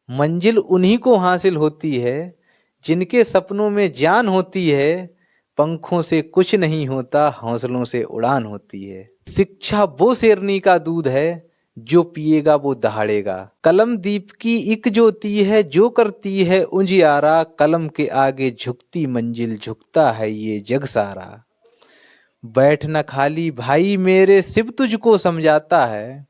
मंजिल उन्हीं को हासिल होती है जिनके सपनों में जान होती है। पंखों से कुछ नहीं होता, हौसलों से उड़ान होती है। शिक्षा वो शेरनी का दूध है, जो पिएगा वो दहाड़ेगा। कलम दीप की एक ज्योति है, जो करती है उजियारा। कलम के आगे झुकती मंजिल, झुकता है ये जग सारा। बैठ न खाली भाई मेरे, शिव तुझको समझाता है।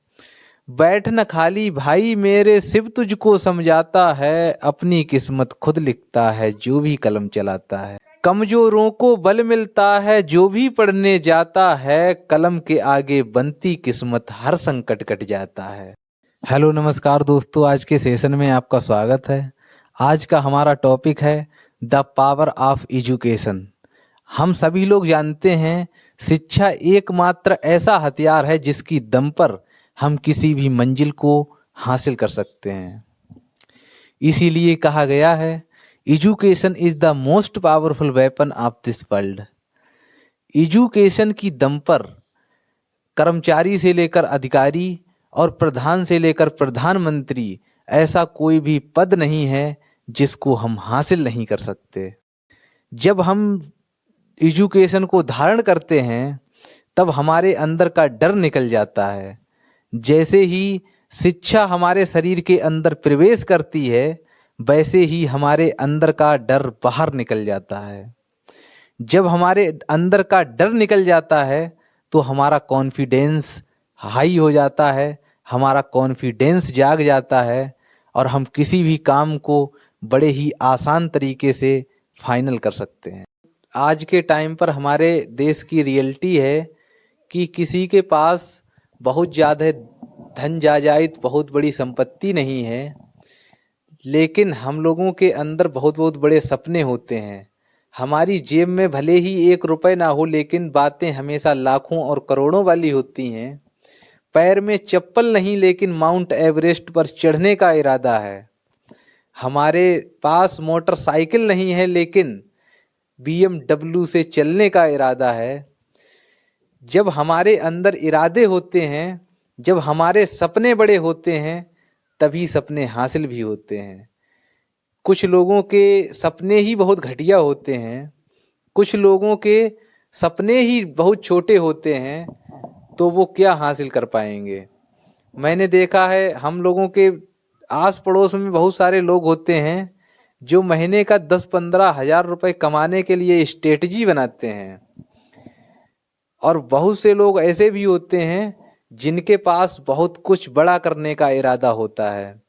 बैठ न खाली भाई मेरे, शिव तुझको समझाता है। अपनी किस्मत खुद लिखता है जो भी कलम चलाता है। कमजोरों को बल मिलता है जो भी पढ़ने जाता है। कलम के आगे बनती किस्मत, हर संकट कट जाता है। हेलो नमस्कार दोस्तों, आज के सेशन में आपका स्वागत है। आज का हमारा टॉपिक है द पावर ऑफ एजुकेशन। हम सभी लोग जानते हैं शिक्षा एकमात्र ऐसा हथियार है जिसकी दम पर हम किसी भी मंजिल को हासिल कर सकते हैं। इसीलिए कहा गया है education is the most powerful weapon of this world. Education की दम पर कर्मचारी से लेकर अधिकारी और प्रधान से लेकर प्रधानमंत्री, ऐसा कोई भी पद नहीं है जिसको हम हासिल नहीं कर सकते। जब हम एजुकेशन को धारण करते हैं तब हमारे अंदर का डर निकल जाता है। जैसे ही शिक्षा हमारे शरीर के अंदर प्रवेश करती है, वैसे ही हमारे अंदर का डर बाहर निकल जाता है। जब हमारे अंदर का डर निकल जाता है तो हमारा कॉन्फिडेंस हाई हो जाता है, हमारा कॉन्फिडेंस जाग जाता है और हम किसी भी काम को बड़े ही आसान तरीके से फाइनल कर सकते हैं। आज के टाइम पर हमारे देश की रियलिटी है कि किसी के पास बहुत ज़्यादा धन जायदाद, बहुत बड़ी संपत्ति नहीं है, लेकिन हम लोगों के अंदर बहुत बहुत बड़े सपने होते हैं। हमारी जेब में भले ही 1 रुपए ना हो, लेकिन बातें हमेशा लाखों और करोड़ों वाली होती हैं। पैर में चप्पल नहीं, लेकिन माउंट एवरेस्ट पर चढ़ने का इरादा है। हमारे पास मोटरसाइकिल नहीं है, लेकिन BMW से चलने का इरादा है। जब हमारे अंदर इरादे होते हैं, जब हमारे सपने बड़े होते हैं, तभी सपने हासिल भी होते हैं। कुछ लोगों के सपने ही बहुत घटिया होते हैं, कुछ लोगों के सपने ही बहुत छोटे होते हैं, तो वो क्या हासिल कर पाएंगे। मैंने देखा है हम लोगों के आस पड़ोस में बहुत सारे लोग होते हैं जो महीने का 10-15 हजार रुपए कमाने के लिए स्ट्रेटजी बनाते हैं। और बहुत से लोग ऐसे भी होते हैं जिनके पास बहुत कुछ बड़ा करने का इरादा होता है।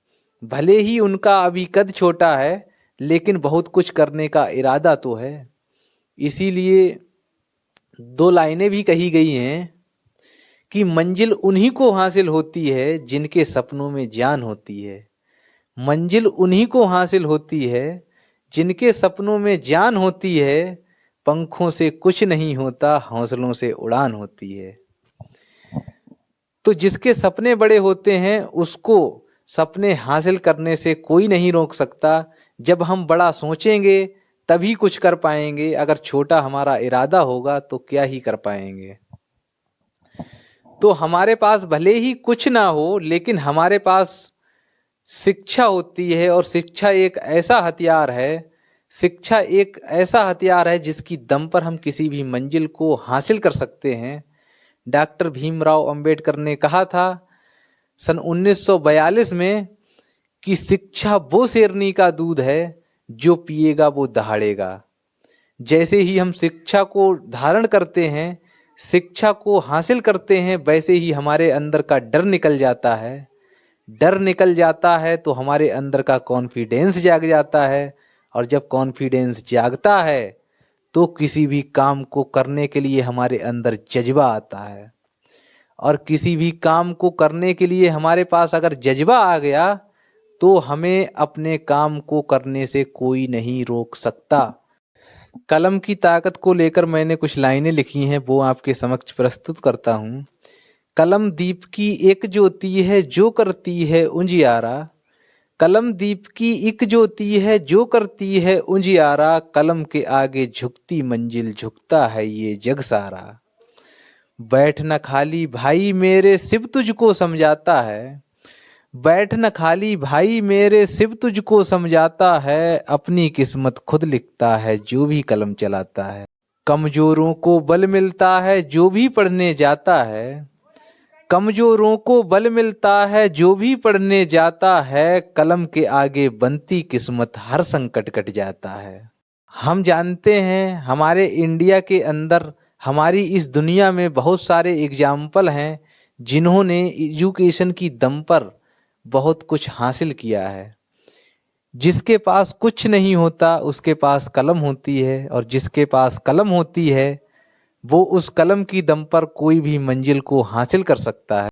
भले ही उनका अभी कद छोटा है, लेकिन बहुत कुछ करने का इरादा तो है। इसीलिए 2 लाइनें भी कही गई हैं कि मंजिल उन्हीं को हासिल होती है जिनके सपनों में जान होती है। मंजिल उन्हीं को हासिल होती है जिनके सपनों में जान होती है। पंखों से कुछ नहीं होता, हौसलों से उड़ान होती है। तो जिसके सपने बड़े होते हैं उसको सपने हासिल करने से कोई नहीं रोक सकता। जब हम बड़ा सोचेंगे तभी कुछ कर पाएंगे, अगर छोटा हमारा इरादा होगा तो क्या ही कर पाएंगे। तो हमारे पास भले ही कुछ ना हो, लेकिन हमारे पास शिक्षा होती है, और शिक्षा एक ऐसा हथियार है, शिक्षा एक ऐसा हथियार है जिसकी दम पर हम किसी भी मंजिल को हासिल कर सकते हैं। डॉक्टर भीमराव अंबेडकर ने कहा था सन 1942 में कि शिक्षा वो शेरनी का दूध है, जो पिएगा वो दहाड़ेगा। जैसे ही हम शिक्षा को धारण करते हैं, शिक्षा को हासिल करते हैं, वैसे ही हमारे अंदर का डर निकल जाता है। डर निकल जाता है तो हमारे अंदर का कॉन्फिडेंस जाग जाता है, और जब कॉन्फिडेंस जागता है तो किसी भी काम को करने के लिए हमारे अंदर जज्बा आता है। और किसी भी काम को करने के लिए हमारे पास अगर जज्बा आ गया तो हमें अपने काम को करने से कोई नहीं रोक सकता। कलम की ताकत को लेकर मैंने कुछ लाइनें लिखी हैं, वो आपके समक्ष प्रस्तुत करता हूँ। कलम दीप की एक ज्योति है, जो करती है उजियारा। कलम दीप की एक ज्योति है, जो करती है उजियारा। कलम के आगे झुकती मंजिल, झुकता है ये जग सारा। बैठ न खाली भाई मेरे, शिव तुझको समझाता है। बैठ न खाली भाई मेरे शिव तुझको समझाता है, अपनी किस्मत खुद लिखता है जो भी कलम चलाता है। कमजोरों को बल मिलता है जो भी पढ़ने जाता है, कमजोरों को बल मिलता है जो भी पढ़ने जाता है, कलम के आगे बनती किस्मत हर संकट कट जाता है। हम जानते हैं हमारे इंडिया के अंदर, हमारी इस दुनिया में बहुत सारे एग्जाम्पल हैं जिन्होंने एजुकेशन की दम पर बहुत कुछ हासिल किया है। जिसके पास कुछ नहीं होता उसके पास कलम होती है, और जिसके पास कलम होती है वो उस कलम की दम पर कोई भी मंजिल को हासिल कर सकता है।